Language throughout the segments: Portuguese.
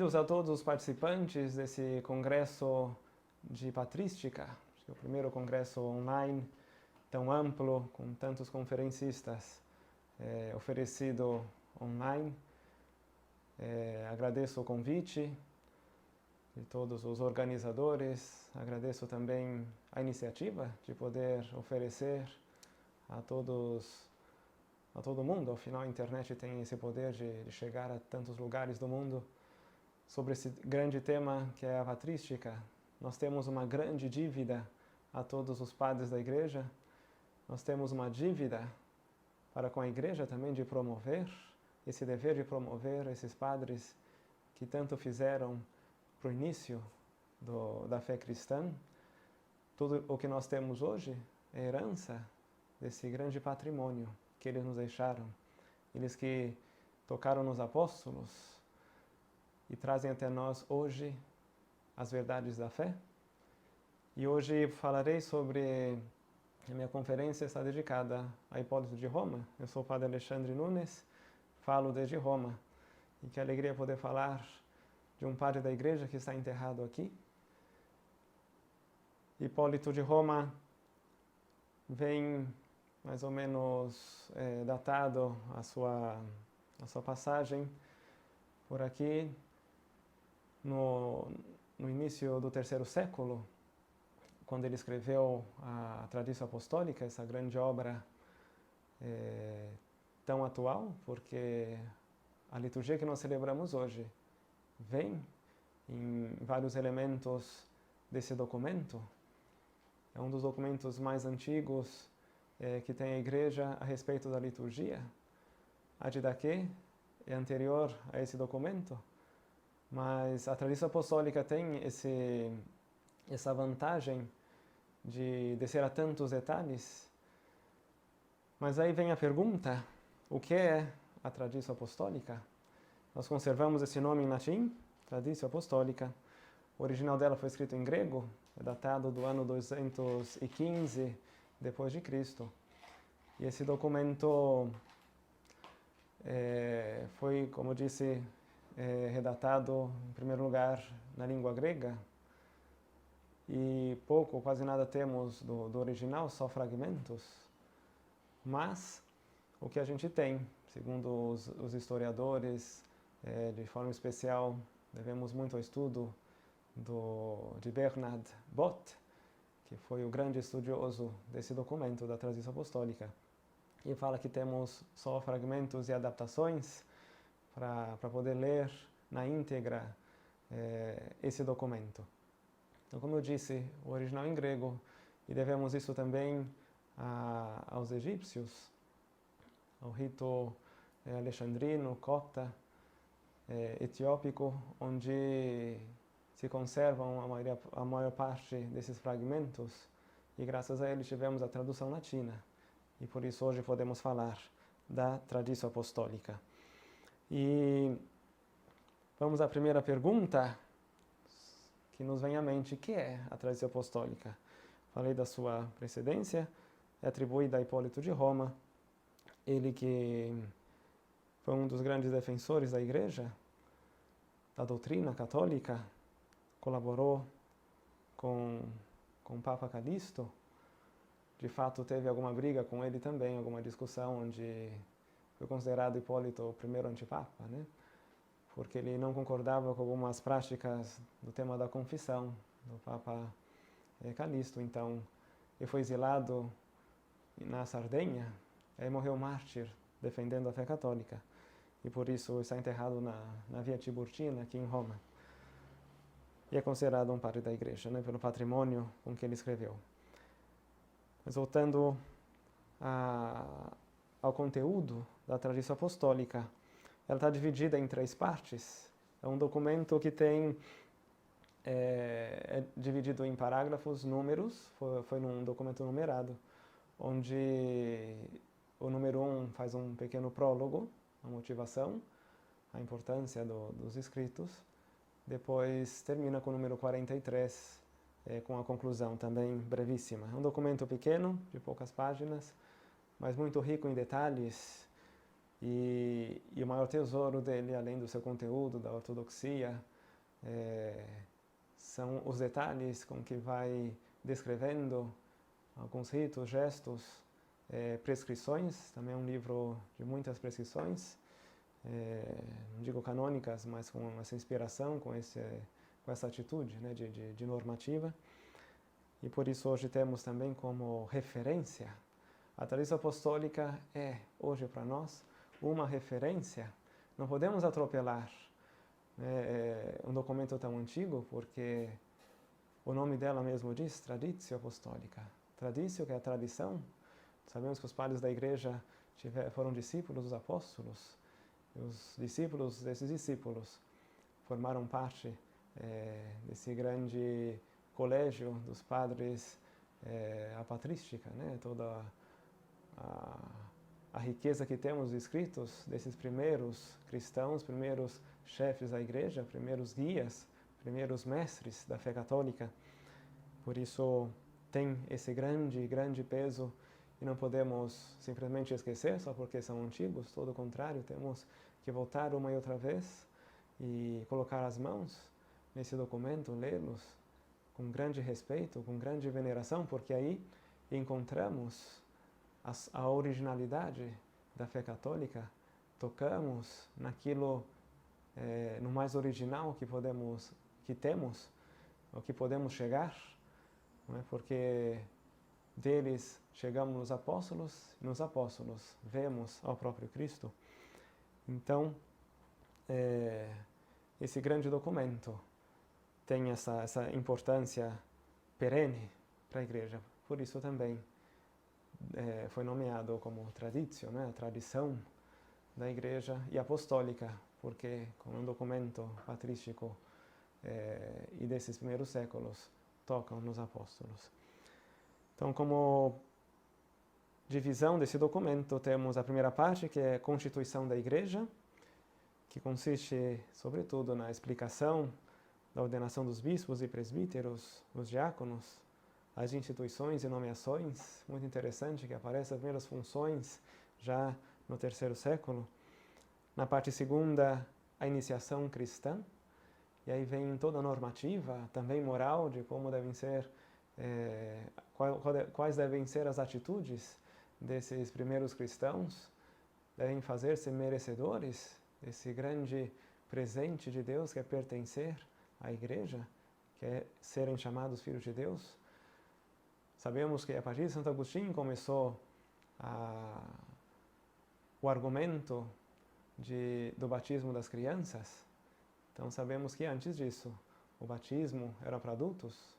Bem-vindos a todos os participantes desse congresso de patrística, o primeiro congresso online tão amplo, com tantos conferencistas oferecido online. Agradeço o convite de todos os organizadores, agradeço também a iniciativa de poder oferecer a todo mundo. Afinal, a internet tem esse poder de chegar a tantos lugares do mundo. Sobre esse grande tema que é a patrística, nós temos uma grande dívida a todos os padres da Igreja. Nós temos uma dívida para com a Igreja também de promover, esse dever de promover esses padres que tanto fizeram para o início da fé cristã. Tudo o que nós temos hoje é herança desse grande patrimônio que eles nos deixaram. Eles que tocaram nos apóstolos e trazem até nós hoje as verdades da fé. E hoje falarei sobre... A minha conferência está dedicada a Hipólito de Roma. Eu sou o Padre Alexandre Nunes, falo desde Roma. E que alegria poder falar de um padre da Igreja que está enterrado aqui. Hipólito de Roma vem mais ou menos datado a sua passagem por aqui no início do terceiro século, quando ele escreveu a Tradição Apostólica, essa grande obra tão atual, porque a liturgia que nós celebramos hoje vem em vários elementos desse documento. É um dos documentos mais antigos que tem a Igreja a respeito da liturgia. A Didaquê é anterior a esse documento, mas a Tradição Apostólica tem essa vantagem de descer a tantos detalhes. Mas aí vem a pergunta, o que é a Tradição Apostólica? Nós conservamos esse nome em latim, Tradição Apostólica. O original dela foi escrito em grego, é datado do ano 215 depois de Cristo. E esse documento foi, como eu disse, redatado em primeiro lugar na língua grega. E pouco, quase nada temos do original, só fragmentos. Mas o que a gente tem, segundo os historiadores, de forma especial, devemos muito ao estudo de Bernard Bot, que foi o grande estudioso desse documento da Tradição Apostólica. E fala que temos só fragmentos e adaptações para poder ler na íntegra esse documento. Então, como eu disse, o original em grego, e devemos isso também aos egípcios, ao rito alexandrino, copta, etiópico, onde se conservam a maior parte desses fragmentos, e graças a eles tivemos a tradução latina. E por isso hoje podemos falar da Tradição Apostólica. E vamos à primeira pergunta que nos vem à mente: o que é a Tradição Apostólica? Falei da sua precedência, é atribuída a Hipólito de Roma, ele que foi um dos grandes defensores da Igreja, da doutrina católica, colaborou com o Papa Calixto. De fato, teve alguma briga com ele também, alguma discussão, onde foi considerado Hipólito o primeiro antipapa, né? Porque ele não concordava com algumas práticas do tema da confissão do Papa Calixto. Então, ele foi exilado na Sardenha e morreu mártir defendendo a fé católica. E por isso está enterrado na Via Tiburtina, aqui em Roma. E é considerado um padre da Igreja, né, pelo patrimônio com que ele escreveu. Mas voltando ao conteúdo da Tradição Apostólica, ela está dividida em 3 partes. É um documento que é dividido em parágrafos, números, foi num documento numerado, onde o número 1 faz um pequeno prólogo, a motivação, a importância dos escritos. Depois termina com o número 43, com a conclusão também brevíssima. É um documento pequeno, de poucas páginas, mas muito rico em detalhes. E o maior tesouro dele, além do seu conteúdo, da ortodoxia, são os detalhes com que vai descrevendo alguns ritos, gestos, prescrições. Também é um livro de muitas prescrições, não digo canônicas, mas com essa inspiração, com essa atitude, né, de normativa. E por isso hoje temos também como referência. A tradição apostólica é, hoje para nós, uma referência. Não podemos atropelar um documento tão antigo, porque o nome dela mesmo diz, Traditio Apostólica. Traditio, que é a tradição. Sabemos que os padres da igreja foram discípulos dos apóstolos. E os discípulos desses discípulos formaram parte desse grande colégio dos padres apatrística, né? Toda a riqueza que temos escritos desses primeiros cristãos, primeiros chefes da igreja, primeiros guias, primeiros mestres da fé católica. Por isso tem esse grande peso e não podemos simplesmente esquecer só porque são antigos, todo o contrário, temos que voltar uma e outra vez e colocar as mãos nesse documento, lê-los com grande respeito, com grande veneração, porque aí encontramos a originalidade da fé católica, tocamos naquilo, no mais original que temos, ao que podemos chegar, não é? Porque deles chegamos nos apóstolos vemos ao próprio Cristo. Então, esse grande documento tem essa importância perene para a Igreja. Por isso também foi nomeado como traditio, né? A tradição da Igreja, e apostólica, porque como um documento patrístico e desses primeiros séculos, tocam nos apóstolos. Então, como divisão desse documento, temos a primeira parte, que é a Constituição da Igreja, que consiste, sobretudo, na explicação da ordenação dos bispos e presbíteros, dos diáconos, as instituições e nomeações. Muito interessante que aparecem as primeiras funções já no terceiro século. Na parte segunda, a iniciação cristã, e aí vem toda a normativa, também moral, de como devem ser, quais devem ser as atitudes desses primeiros cristãos, devem fazer-se merecedores desse grande presente de Deus que é pertencer à Igreja, que é serem chamados filhos de Deus. Sabemos que a partir de Santo Agostinho começou o argumento do batismo das crianças. Então sabemos que antes disso o batismo era para adultos.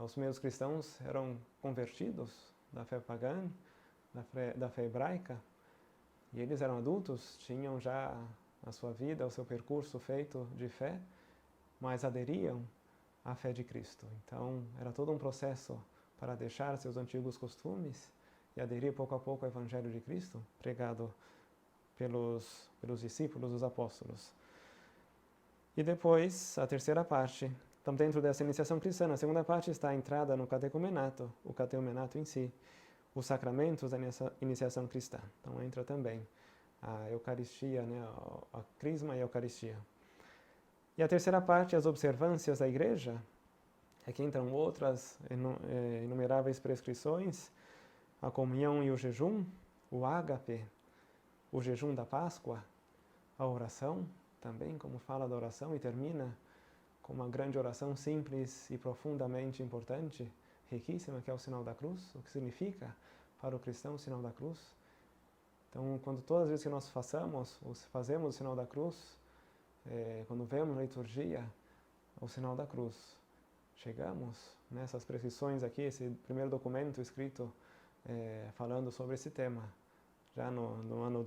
Os primeiros cristãos eram convertidos da fé pagã, da fé hebraica, e eles eram adultos, tinham já a sua vida, o seu percurso feito de fé, mas aderiam à fé de Cristo. Então era todo um processo para deixar seus antigos costumes e aderir pouco a pouco ao Evangelho de Cristo, pregado pelos discípulos, os apóstolos. E depois, a terceira parte, então dentro dessa iniciação cristã, a segunda parte está a entrada no catecumenato, o catecumenato em si, os sacramentos da iniciação cristã. Então entra também a Eucaristia, né, a Crisma e a Eucaristia. E a terceira parte, as observâncias da Igreja. Aqui entram outras inumeráveis prescrições, a comunhão e o jejum, o ágape, o jejum da Páscoa, a oração, também como fala da oração e termina com uma grande oração simples e profundamente importante, riquíssima, que é o sinal da cruz, o que significa para o cristão o sinal da cruz. Então, todas as vezes que nós fazemos o sinal da cruz, quando vemos na liturgia o sinal da cruz, chegamos nessas prescrições aqui, esse primeiro documento escrito falando sobre esse tema, já no ano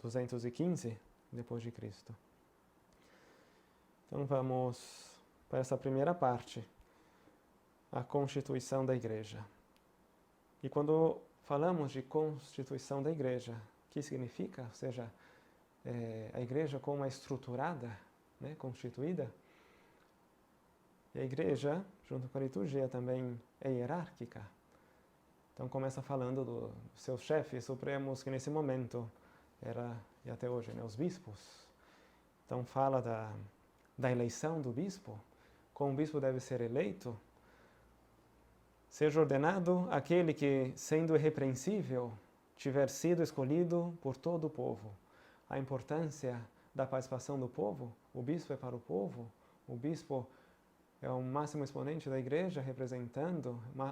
215 depois de Cristo. Então vamos para essa primeira parte, a constituição da Igreja. E quando falamos de constituição da Igreja, o que significa? Ou seja, a Igreja como é estruturada, né, constituída. E a Igreja, junto com a liturgia, também é hierárquica. Então começa falando dos seus chefes supremos, que nesse momento era, e até hoje, né, os bispos. Então fala da eleição do bispo, como o bispo deve ser eleito, seja ordenado aquele que, sendo irrepreensível, tiver sido escolhido por todo o povo. A importância da participação do povo, o bispo é para o povo, o bispo é o máximo exponente da igreja,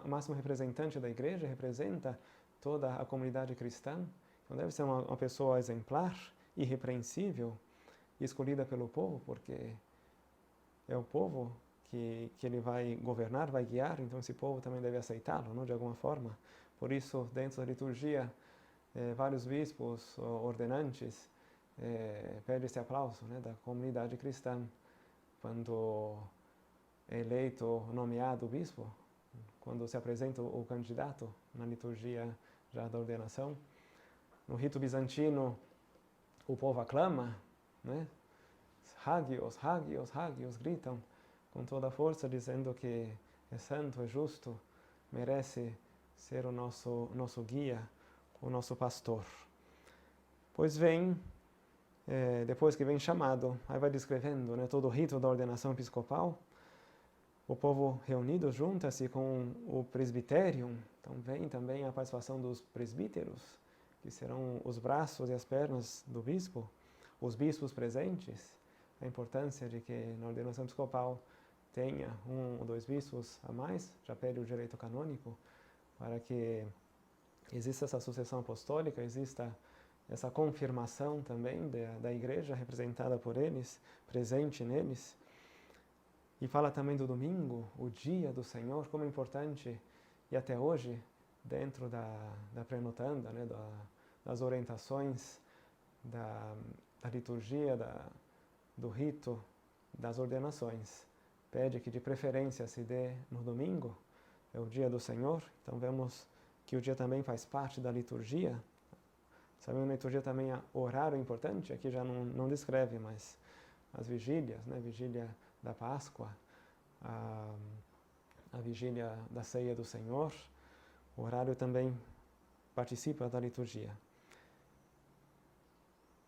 o máximo representante da igreja, representa toda a comunidade cristã. Então deve ser uma pessoa exemplar, irrepreensível, escolhida pelo povo, porque é o povo que ele vai governar, vai guiar, então esse povo também deve aceitá-lo, não, de alguma forma. Por isso, dentro da liturgia, vários bispos, ordenantes, pedem esse aplauso, né, da comunidade cristã, quando é eleito, nomeado o bispo, quando se apresenta o candidato na liturgia já da ordenação. No rito bizantino, o povo aclama, né? Hagios, Hagios, Hagios, gritam com toda a força, dizendo que é santo, é justo, merece ser o nosso guia, o nosso pastor. Pois vem, depois que vem chamado, aí vai descrevendo, né, todo o rito da ordenação episcopal, o povo reunido junta-se com o presbiterium, então vem também a participação dos presbíteros, que serão os braços e as pernas do bispo, os bispos presentes, a importância de que na ordenação episcopal tenha 1 ou 2 bispos a mais, já pede o direito canônico, para que exista essa sucessão apostólica, exista essa confirmação também da igreja representada por eles, presente neles. E fala também do domingo, o dia do Senhor, como é importante, e até hoje, dentro da pré-notanda, né, das orientações, da liturgia, do rito, das ordenações. Pede que de preferência se dê no domingo, é o dia do Senhor, então vemos que o dia também faz parte da liturgia. Sabemos que na liturgia também há horário importante, aqui já não descreve, mas as vigílias, né, vigília da Páscoa, a vigília da Ceia do Senhor, o horário também participa da liturgia.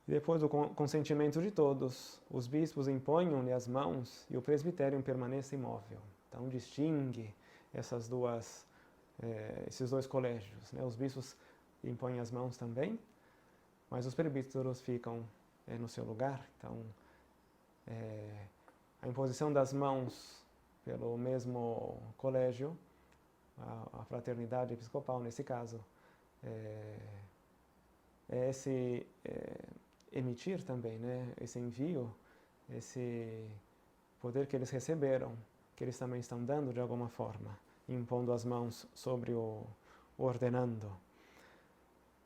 E depois do consentimento de todos, os bispos impõem-lhe as mãos e o presbitério permanece imóvel. Então distingue esses dois colégios, né? Os bispos impõem as mãos também, mas os presbíteros ficam no seu lugar. Então, a imposição das mãos pelo mesmo colégio, a fraternidade episcopal nesse caso, esse emitir também, né, esse envio, esse poder que eles receberam, que eles também estão dando de alguma forma, impondo as mãos sobre o ordenando.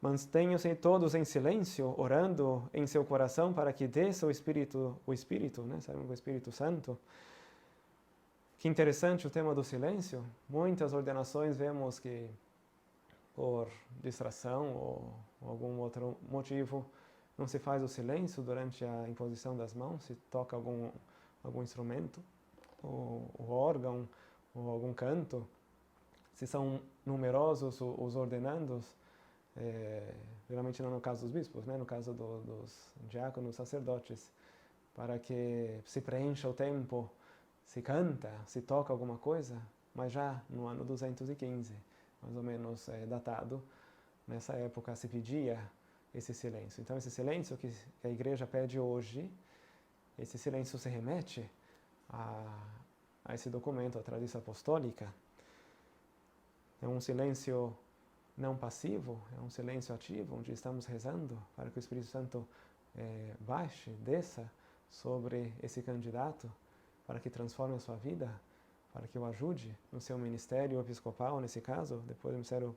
Mantenham-se todos em silêncio, orando em seu coração para que desça o Espírito, né, sabemos o Espírito Santo. Que interessante o tema do silêncio. Muitas ordenações vemos que, por distração ou algum outro motivo, não se faz o silêncio durante a imposição das mãos, se toca algum instrumento, ou órgão, ou algum canto. Se são numerosos os ordenandos, geralmente não no caso dos bispos, né? No caso dos diáconos, sacerdotes, para que se preencha o tempo, se canta, se toca alguma coisa, mas já no ano 215, mais ou menos datado, nessa época se pedia esse silêncio. Então esse silêncio que a igreja pede hoje, esse silêncio se remete a esse documento, a tradição apostólica. É um silêncio não passivo, é um silêncio ativo, onde estamos rezando para que o Espírito Santo baixe, desça sobre esse candidato, para que transforme a sua vida, para que o ajude no seu ministério episcopal, nesse caso, depois do ministério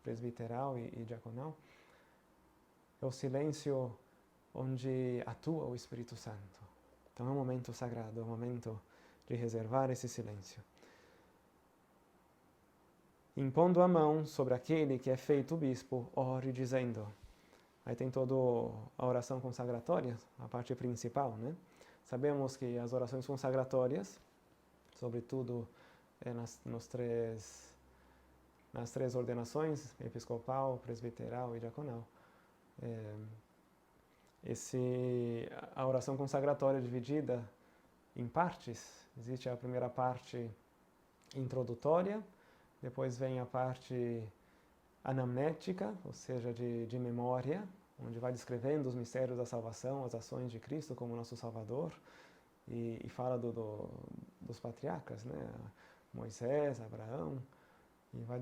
presbiteral e diaconal. É o silêncio onde atua o Espírito Santo. Então é um momento sagrado, é um momento de reservar esse silêncio. Impondo a mão sobre aquele que é feito bispo, ore dizendo. Aí tem toda a oração consagratória, a parte principal, né? Sabemos que as orações consagratórias, sobretudo nas três ordenações, episcopal, presbiteral e diaconal, a oração consagratória dividida em partes. Existe a primeira parte introdutória, depois vem a parte anamnética, ou seja, de memória, onde vai descrevendo os mistérios da salvação, as ações de Cristo como nosso Salvador, e fala dos patriarcas, né? Moisés, Abraão, e vai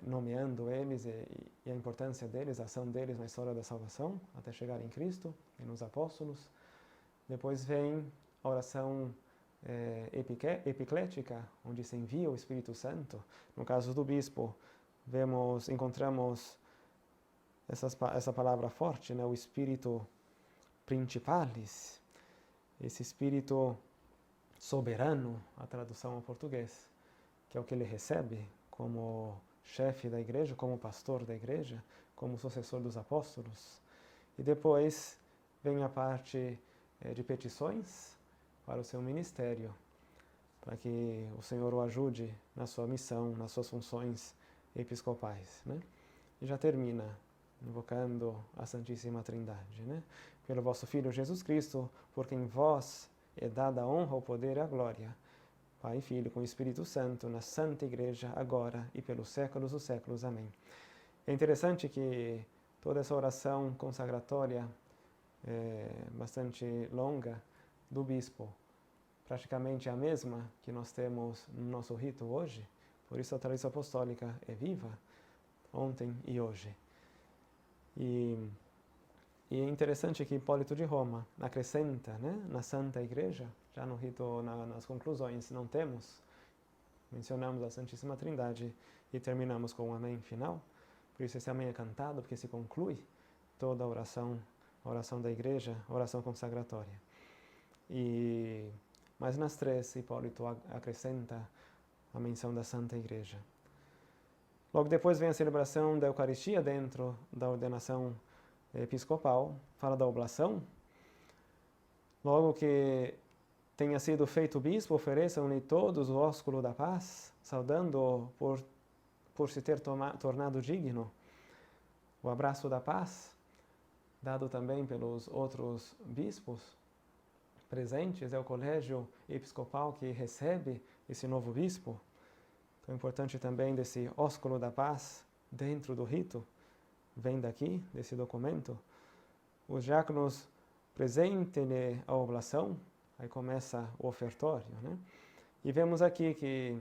nomeando eles e a importância deles, a ação deles na história da salvação, até chegar em Cristo e nos apóstolos. Depois vem a oração epiclética, onde se envia o Espírito Santo. No caso do bispo, encontramos essa palavra forte, né? O Espírito Principalis, esse Espírito soberano, a tradução ao português, que é o que ele recebe como chefe da igreja, como pastor da igreja, como sucessor dos apóstolos. E depois vem a parte de petições para o seu ministério, para que o Senhor o ajude na sua missão, nas suas funções episcopais, né? E já termina invocando a Santíssima Trindade, né? Pelo vosso Filho Jesus Cristo, por quem vós é dada a honra, o poder e a glória, Pai e Filho, com o Espírito Santo, na Santa Igreja, agora e pelos séculos dos séculos. Amém. É interessante que toda essa oração consagratória, bastante longa, do bispo, praticamente a mesma que nós temos no nosso rito hoje, por isso a tradição apostólica é viva, ontem e hoje. E é interessante que Hipólito de Roma acrescenta, né, na Santa Igreja, já no rito, nas conclusões, não temos, mencionamos a Santíssima Trindade e terminamos com o Amém final. Por isso esse Amém é cantado, porque se conclui toda a oração da Igreja, a oração consagratória. Mas nas três, Hipólito acrescenta a menção da Santa Igreja. Logo depois vem a celebração da Eucaristia dentro da ordenação episcopal, fala da oblação. Logo que tenha sido feito bispo, ofereçam-lhe todos o ósculo da paz, saudando-o por se ter tornado digno. O abraço da paz, dado também pelos outros bispos presentes, é o colégio episcopal que recebe esse novo bispo. Então é importante também desse ósculo da paz dentro do rito, vem daqui, desse documento. Os diáconos presentem-lhe a oblação, aí começa o ofertório, né? E vemos aqui que,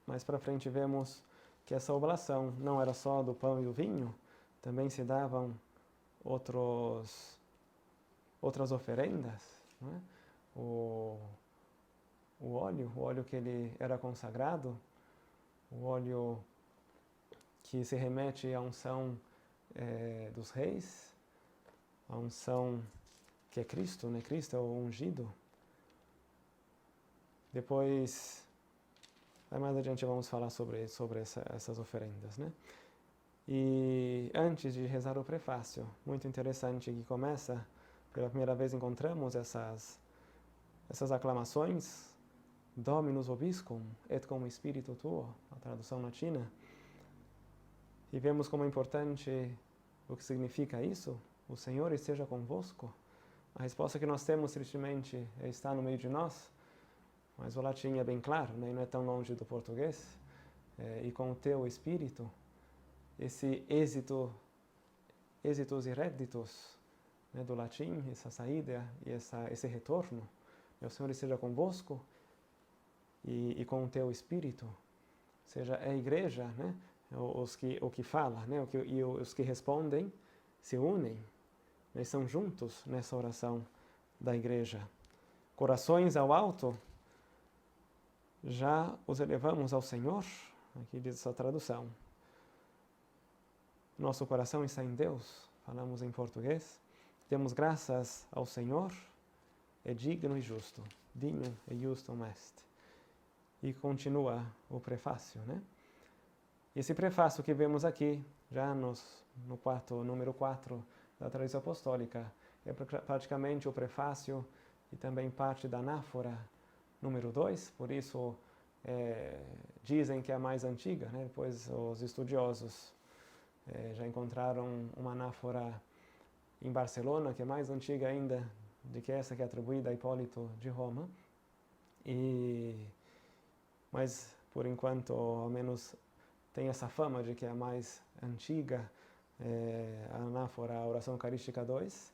mais para frente, vemos que essa oblação não era só do pão e do vinho, também se davam outras oferendas, né? O óleo que ele era consagrado, o óleo que se remete à unção dos reis, a unção que é Cristo, né? Cristo é o ungido. Depois, mais adiante vamos falar sobre essas oferendas, né? E antes de rezar o prefácio, muito interessante que começa, pela primeira vez encontramos essas aclamações, Dominus vobiscum, et cum spiritu tuo, a tradução latina. E vemos como é importante o que significa isso, o Senhor esteja convosco. A resposta que nós temos, tristemente, é estar no meio de nós, mas o latim é bem claro, né? Não é tão longe do português. E com o teu espírito, esse êxitos e réditos, né, do latim, essa saída e esse retorno, o Senhor esteja convosco e com o teu espírito, ou seja, é a igreja, né, o que fala, né, e os que respondem se unem, né, são juntos nessa oração da igreja. Corações ao alto, já os elevamos ao Senhor, aqui diz essa tradução. Nosso coração está em Deus, falamos em português. Demos graças ao Senhor, é digno e justo. Digno e justo est. E continua o prefácio, né? Esse prefácio que vemos aqui, já no número 4 da tradição apostólica, é praticamente o prefácio e também parte da anáfora número 2, por isso dizem que é a mais antiga, né? Depois os estudiosos já encontraram uma anáfora em Barcelona, que é mais antiga ainda de que essa que é atribuída a Hipólito de Roma, mas por enquanto, ao menos, tem essa fama de que é a mais antiga, a anáfora, a oração eucarística 2,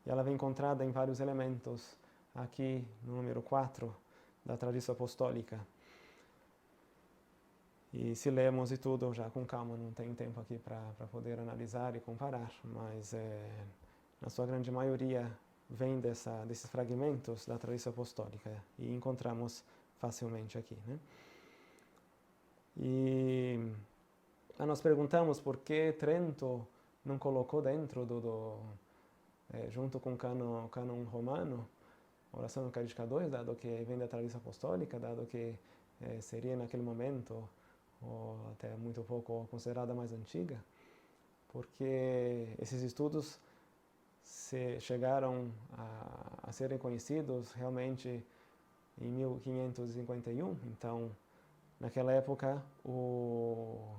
e ela vem encontrada em vários elementos, aqui no número 4 da tradição apostólica. E se lemos e tudo, já com calma, não tem tempo aqui para poder analisar e comparar, mas na sua grande maioria vem desses fragmentos da tradição apostólica e encontramos facilmente aqui, né? E nós perguntamos por que Trento não colocou dentro junto com o cânon romano, oração eucarística 2, dado que vem da tradição apostólica, dado que seria naquele momento, ou até muito pouco considerada mais antiga, porque esses estudos chegaram a serem conhecidos realmente em 1551, então naquela época o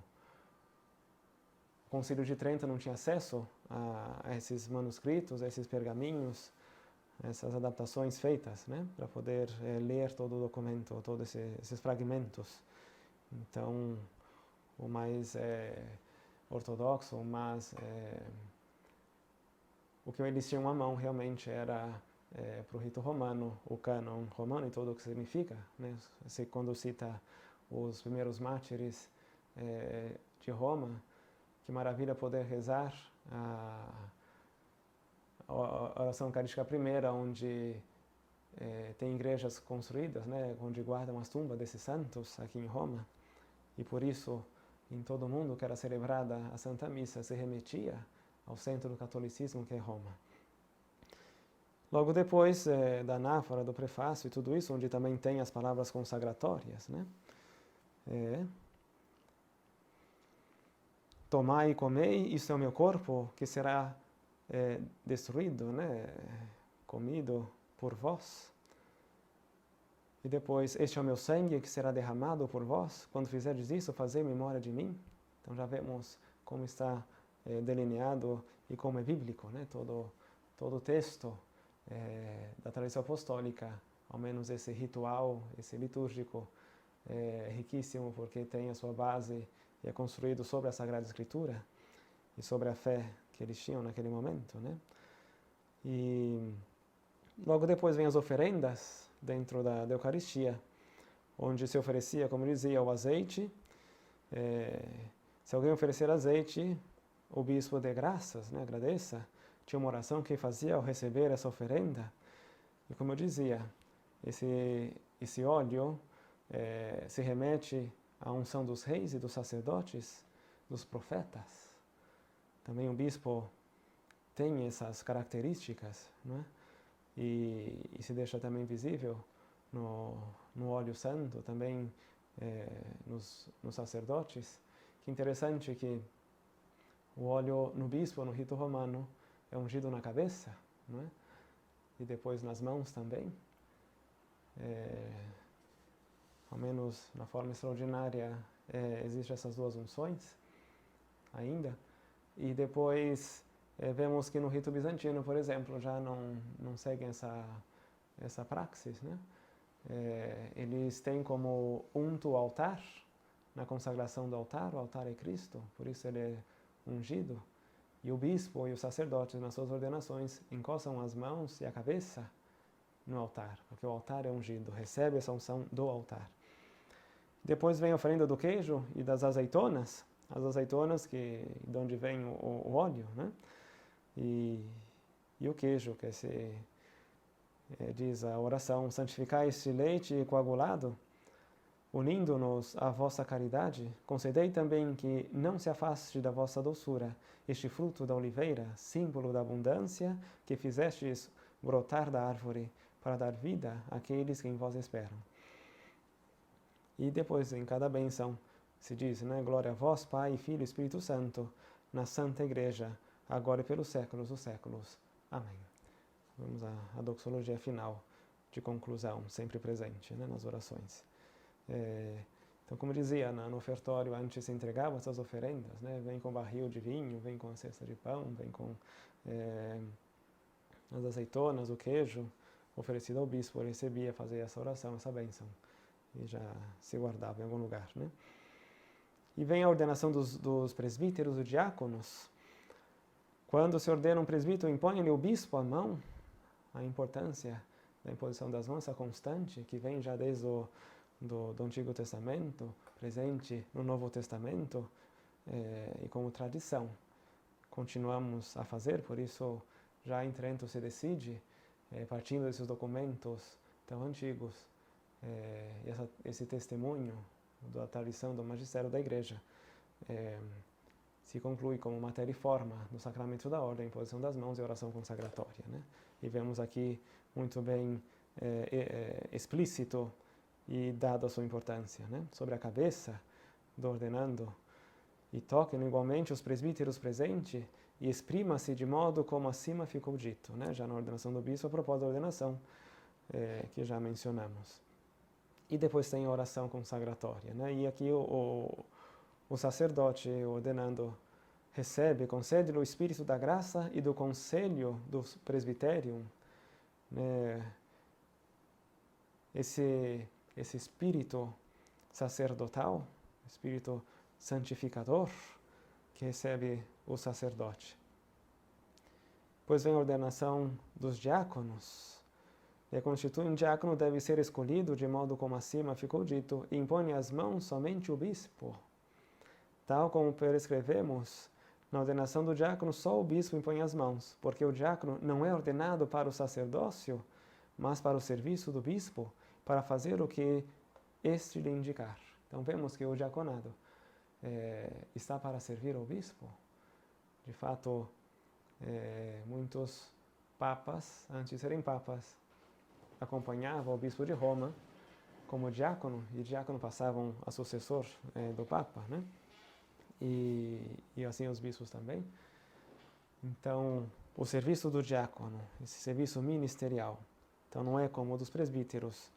Concílio de Trento não tinha acesso a esses manuscritos, a esses pergaminhos, essas adaptações feitas, né, para poder ler todo o documento, todos esses fragmentos. Então, o mais ortodoxo, o que eles tinham à mão realmente era para o rito romano, o cânon romano e tudo o que significa, né? Quando cita os primeiros mártires de Roma, que maravilha poder rezar a oração eucarística primeira, onde tem igrejas construídas, né, onde guardam as tumbas desses santos aqui em Roma, e por isso em todo o mundo que era celebrada a Santa Missa se remetia ao centro do catolicismo, que é Roma. Logo depois da anáfora, do prefácio e tudo isso, onde também tem as palavras consagratórias, né? Tomai e comei, isso é o meu corpo, que será destruído, né? Comido por vós. E depois, este é o meu sangue, que será derramado por vós. Quando fizerdes isso, fazei memória de mim. Então já vemos como está delineado e como é bíblico, né? Todo o texto da tradição apostólica, ao menos esse ritual, esse litúrgico, é riquíssimo porque tem a sua base e é construído sobre a Sagrada Escritura e sobre a fé que eles tinham naquele momento, né? E logo depois vem as oferendas dentro da Eucaristia, onde se oferecia, como dizia, o azeite. Se alguém oferecer azeite, o bispo dê graças, né, agradeça. Tinha uma oração que fazia ao receber essa oferenda. E como eu dizia, esse óleo se remete à unção dos reis e dos sacerdotes, dos profetas. Também o bispo tem essas características, né? E se deixa também visível no óleo santo, também nos sacerdotes. Que interessante que o óleo no bispo, no rito romano, é ungido na cabeça, não é? E depois nas mãos também. Ao menos na forma extraordinária, existem essas duas unções ainda. E depois vemos que no rito bizantino, por exemplo, já não seguem essa praxis, né? Eles têm como unto altar, na consagração do altar, o altar é Cristo, por isso ele é ungido. E o bispo e os sacerdotes, nas suas ordenações, encostam as mãos e a cabeça no altar, porque o altar é ungido, recebe essa unção do altar. Depois vem a oferenda do queijo e das azeitonas, as azeitonas de onde vem o óleo, né? E o queijo, que diz a oração: santificai este leite coagulado, unindo-nos à vossa caridade, concedei também que não se afaste da vossa doçura este fruto da oliveira, símbolo da abundância que fizestes brotar da árvore, para dar vida àqueles que em vós esperam. E depois, em cada bênção, se diz, né, glória a vós, Pai, Filho e Espírito Santo, na Santa Igreja, agora e pelos séculos dos séculos. Amém. Vamos à doxologia final, de conclusão, sempre presente, né, nas orações. Então, como dizia, no ofertório, antes se entregava essas oferendas, né, vem com barril de vinho, vem com a cesta de pão, vem com as azeitonas, o queijo oferecido ao bispo, ele recebia, fazia essa oração, essa bênção, e já se guardava em algum lugar, né? E vem a ordenação dos presbíteros e diáconos. Quando se ordena um presbítero, impõe-lhe o bispo a mão. A importância da imposição das mãos, essa constante, que vem já desde do Antigo Testamento, presente no Novo Testamento, e como tradição. Continuamos a fazer, por isso já em Trento se decide, partindo desses documentos tão antigos, e esse testemunho da tradição do magistério da Igreja, se conclui como matéria e forma do sacramento da ordem, a imposição das mãos e a oração consagratória, né? E vemos aqui muito bem explícito e dado a sua importância, né? Sobre a cabeça do ordenando, e toquem igualmente os presbíteros presentes, e exprima-se de modo como acima ficou dito, né? Já na ordenação do bispo, a propósito da ordenação, que já mencionamos. E depois tem a oração consagratória, né? E aqui o sacerdote ordenando recebe, concede-lhe o Espírito da graça e do conselho do presbitério, né? Esse Espírito sacerdotal, Espírito santificador, que recebe o sacerdote. Depois vem a ordenação dos diáconos. E constitui um diácono deve ser escolhido de modo como acima ficou dito, e impõe as mãos somente o bispo. Tal como prescrevemos, na ordenação do diácono só o bispo impõe as mãos, porque o diácono não é ordenado para o sacerdócio, mas para o serviço do bispo, para fazer o que este lhe indicar. Então vemos que o diaconado está para servir ao bispo. De fato, muitos papas, antes de serem papas, acompanhavam o bispo de Roma como diácono, e diácono passavam a sucessor do papa, né? E assim os bispos também. Então, o serviço do diácono, esse serviço ministerial, então não é como o dos presbíteros,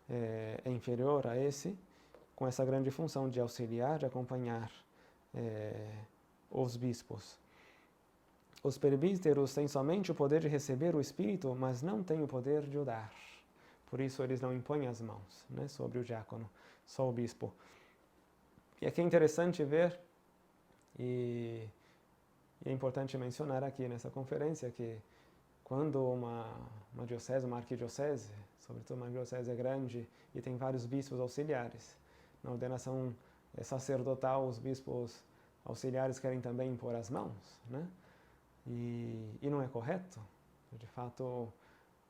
é inferior a esse, com essa grande função de auxiliar, de acompanhar os bispos. Os presbíteros têm somente o poder de receber o Espírito, mas não têm o poder de o dar. Por isso eles não impõem as mãos, né, sobre o diácono, só o bispo. E aqui é interessante ver, e é importante mencionar aqui nessa conferência, que quando uma diocese, uma arquidiocese, sobretudo uma diocese grande, e tem vários bispos auxiliares, na ordenação sacerdotal, os bispos auxiliares querem também impor as mãos, né? E não é correto. De fato,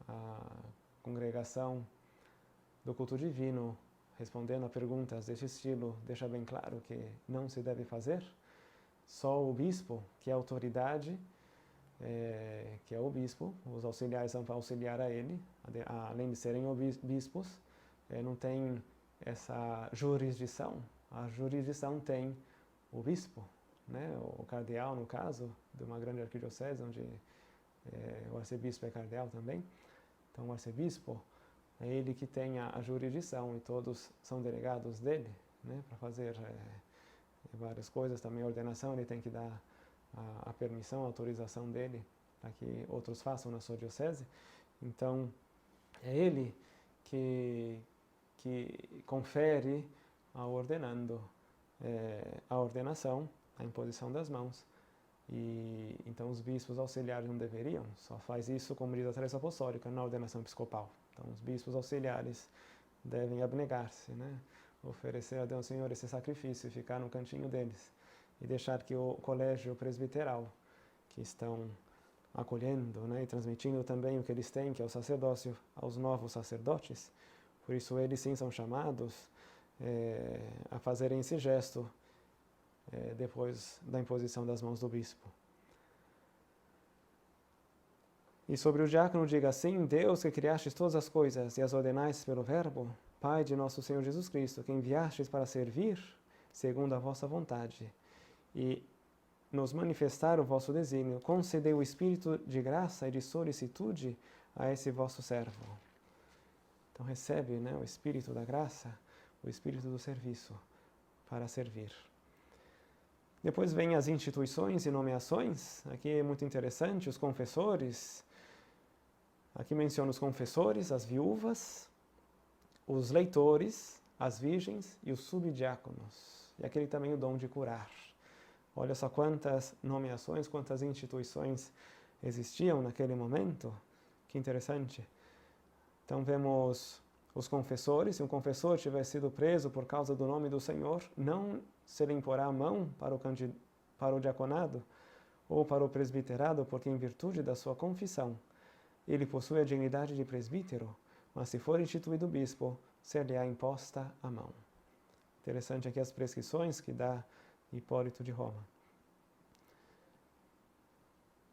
a congregação do culto divino, respondendo a perguntas desse estilo, deixa bem claro que não se deve fazer. Só o bispo, que é a autoridade, que é o bispo, os auxiliares são para auxiliar a ele, além de serem bispos, não tem essa jurisdição. A jurisdição tem o bispo, né? O cardeal, no caso, de uma grande arquidiocese, onde o arcebispo é cardeal também. Então, o arcebispo é ele que tem a jurisdição, e todos são delegados dele, né? Para fazer várias coisas. Também a ordenação, ele tem que dar a permissão, a autorização dele, para que outros façam na sua diocese. Então, é ele que confere ao ordenando a ordenação, a imposição das mãos. E então os bispos auxiliares não deveriam, só faz isso, como diz a Tradição Apostólica, na ordenação episcopal. Então os bispos auxiliares devem abnegar-se, né? Oferecer a Deus Senhor esse sacrifício e ficar no cantinho deles, e deixar que o colégio presbiteral, que estão acolhendo, né, e transmitindo também o que eles têm, que é o sacerdócio, aos novos sacerdotes. Por isso eles sim são chamados a fazerem esse gesto depois da imposição das mãos do bispo. E sobre o diácono diga assim: Deus, que criastes todas as coisas e as ordenastes pelo verbo, Pai de nosso Senhor Jesus Cristo, que enviastes para servir segundo a vossa vontade e nos manifestar o vosso desígnio, concedeu o espírito de graça e de solicitude a esse vosso servo. Então recebe, né, o espírito da graça, o espírito do serviço para servir. Depois vem as instituições e nomeações. Aqui é muito interessante, os confessores, Aqui menciona os confessores, as viúvas, os leitores, as virgens e os subdiáconos. E aquele também o dom de curar. Olha só quantas nomeações, quantas instituições existiam naquele momento. Que interessante. Então vemos os confessores. Se um confessor tiver sido preso por causa do nome do Senhor, não se lhe imporá a mão para o diaconado ou para o presbiterado, porque em virtude da sua confissão ele possui a dignidade de presbítero, mas se for instituído bispo, ser-lhe-á imposta a mão. Interessante aqui as prescrições que dá Hipólito de Roma.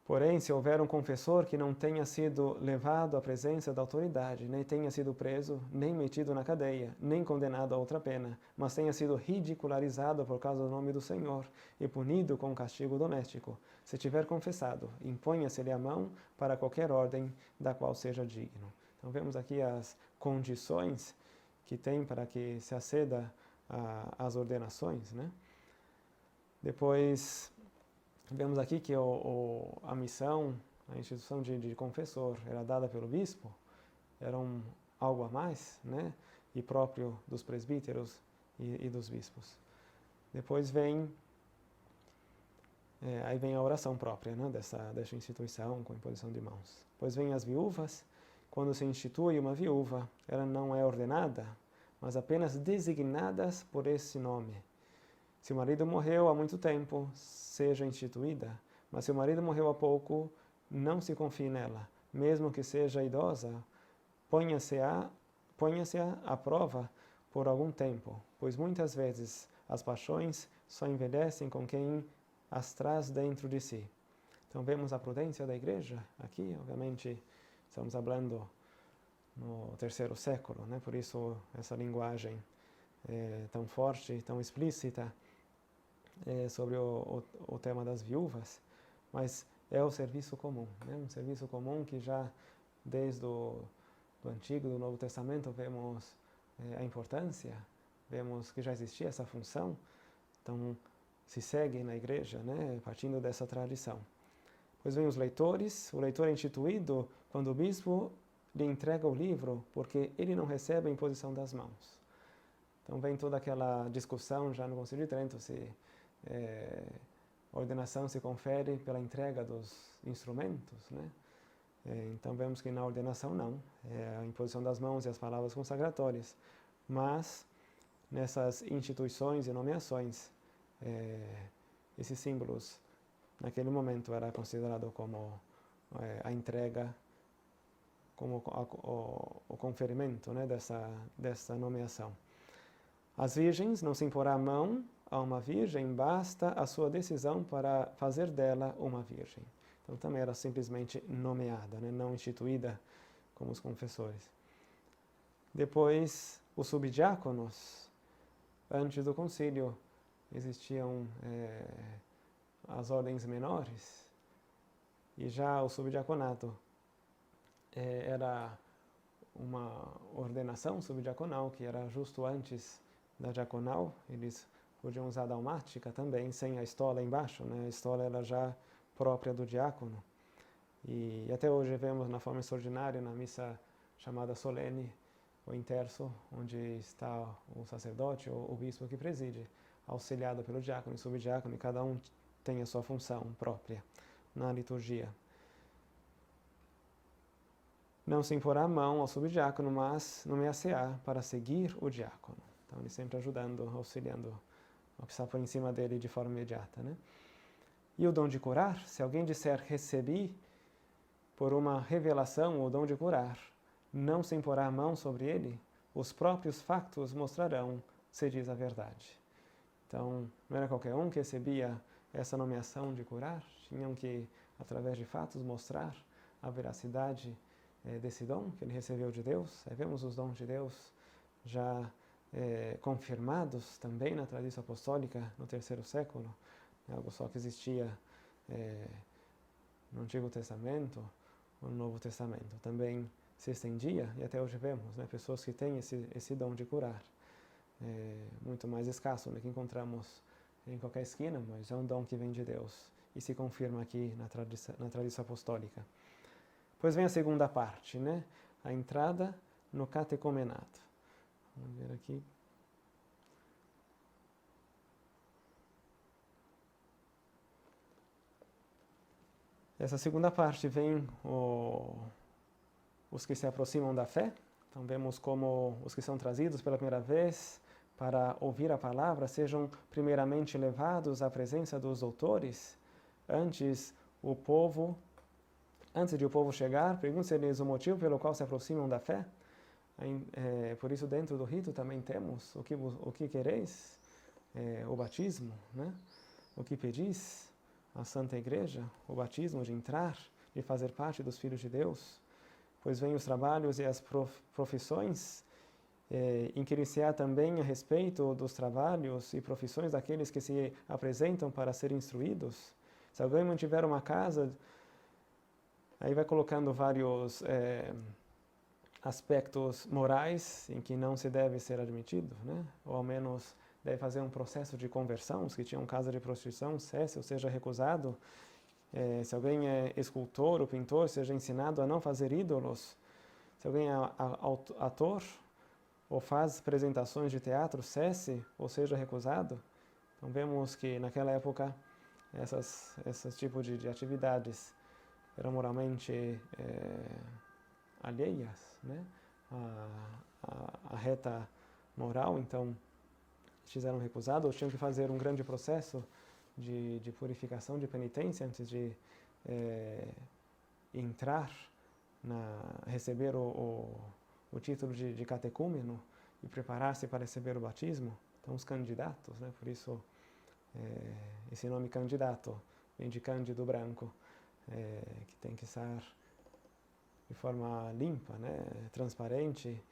Porém, se houver um confessor que não tenha sido levado à presença da autoridade, nem tenha sido preso, nem metido na cadeia, nem condenado a outra pena, mas tenha sido ridicularizado por causa do nome do Senhor e punido com castigo doméstico, se tiver confessado, imponha-se-lhe a mão para qualquer ordem da qual seja digno. Então vemos aqui as condições que tem para que se aceda às ordenações, né? Depois vemos aqui que a missão, a instituição de confessor era dada pelo bispo, era algo a mais, né? E próprio dos presbíteros e dos bispos. Depois aí vem a oração própria, né? dessa instituição com imposição de mãos. Depois vem as viúvas. Quando se institui uma viúva, ela não é ordenada, mas apenas designadas por esse nome. Se o marido morreu há muito tempo, seja instituída, mas se o marido morreu há pouco, não se confie nela. Mesmo que seja idosa, ponha-se-a à prova por algum tempo, pois muitas vezes as paixões só envelhecem com quem as traz dentro de si. Então vemos a prudência da igreja aqui, obviamente estamos falando no terceiro século, né? Por isso essa linguagem tão forte, tão explícita, sobre o tema das viúvas, mas é o serviço comum, né? Um serviço comum que já desde do Antigo e do Novo Testamento vemos a importância, vemos que já existia essa função, então se segue na igreja, né? Partindo dessa tradição. Depois vem os leitores. O leitor é instituído quando o bispo lhe entrega o livro, porque ele não recebe a imposição das mãos. Então vem toda aquela discussão já no Concílio de Trento, se a ordenação se confere pela entrega dos instrumentos, né? Então vemos que na ordenação não, é a imposição das mãos e as palavras consagratórias, mas nessas instituições e nomeações, esses símbolos naquele momento era considerado como a entrega, como o conferimento, né, dessa nomeação. As virgens, não se imporá a mão a uma virgem, basta a sua decisão para fazer dela uma virgem. Então também era simplesmente nomeada, né, não instituída como os confessores. Depois, os subdiáconos. Antes do concílio existiam as ordens menores, e já o subdiaconato era uma ordenação subdiaconal que era justo antes da diaconal. Eles podiam usar a dalmática também, sem a estola embaixo, né? A estola era já própria do diácono. E até hoje vemos na forma extraordinária, na missa chamada solene, o interso, onde está o sacerdote ou o bispo que preside, auxiliado pelo diácono e subdiácono, e cada um tem a sua função própria na liturgia. Não se imporá a mão ao subdiácono, mas nomear-se-á para seguir o diácono. Então ele sempre ajudando, auxiliando o que está por em cima dele de forma imediata, né? E o dom de curar, se alguém disser recebi por uma revelação o dom de curar, não se imporá a mão sobre ele, os próprios factos mostrarão se diz a verdade. Então, não era qualquer um que recebia essa nomeação de curar, tinham que, através de fatos, mostrar a veracidade desse dom que ele recebeu de Deus. Aí vemos os dons de Deus já confirmados também na tradição apostólica no terceiro século, algo só que existia no Antigo Testamento ou no Novo Testamento. Também se estendia, e até hoje vemos, né, pessoas que têm esse dom de curar. Muito mais escasso, né, que encontramos em qualquer esquina, mas é um dom que vem de Deus e se confirma aqui na tradição apostólica. Depois vem a segunda parte, né? A entrada no catecumenato. Vamos ver aqui. Essa segunda parte vem os que se aproximam da fé. Então vemos como os que são trazidos pela primeira vez para ouvir a palavra sejam primeiramente levados à presença dos doutores. Antes de o povo chegar, pergunte-lhes o motivo pelo qual se aproximam da fé. Por isso, dentro do rito também temos o que quereis, o batismo, né? O que pedis à Santa Igreja, o batismo de entrar, de fazer parte dos filhos de Deus. Pois vem os trabalhos e as profissões, em que iniciar também a respeito dos trabalhos e profissões daqueles que se apresentam para ser instruídos. Se alguém mantiver uma casa, aí vai colocando vários aspectos morais em que não se deve ser admitido, né? Ou ao menos deve fazer um processo de conversão. Os que tinham casa de prostituição, cesse ou seja recusado. Se alguém é escultor ou pintor, seja ensinado a não fazer ídolos. Se alguém é ator ou faz apresentações de teatro, cesse ou seja recusado. Então vemos que naquela época esses tipos de atividades eram moralmente alheias, né? A reta moral. Então eles eram recusados, ou tinham que fazer um grande processo de purificação, de penitência, antes de entrar, receber o título de catecúmeno e preparar-se para receber o batismo. Então, os candidatos, né? Por isso, esse nome candidato vem de cândido branco, que tem que estar de forma limpa, né? Transparente,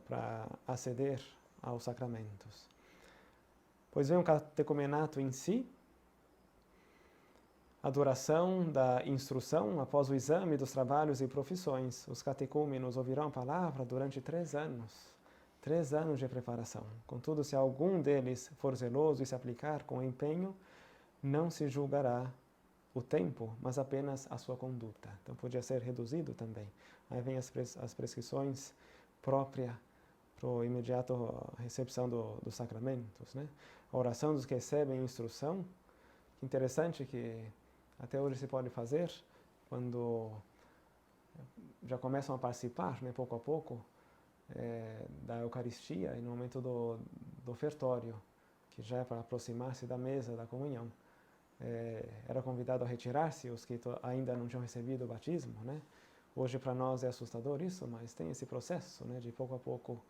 para aceder aos sacramentos. Pois vem o catecumenato em si, a duração da instrução após o exame dos trabalhos e profissões. Os catecúmenos ouvirão a palavra durante 3 anos. 3 anos de preparação. Contudo, se algum deles for zeloso e se aplicar com empenho, não se julgará o tempo, mas apenas a sua conduta. Então, podia ser reduzido também. Aí vem as prescrições próprias para a imediata recepção dos sacramentos, né? A oração dos que recebem instrução. Interessante que até hoje se pode fazer quando já começam a participar, né, pouco a pouco, da Eucaristia e no momento do ofertório, que já é para aproximar-se da mesa da comunhão. Era convidado a retirar-se os que ainda não tinham recebido o batismo, né? Hoje para nós é assustador isso, mas tem esse processo, né, de pouco a pouco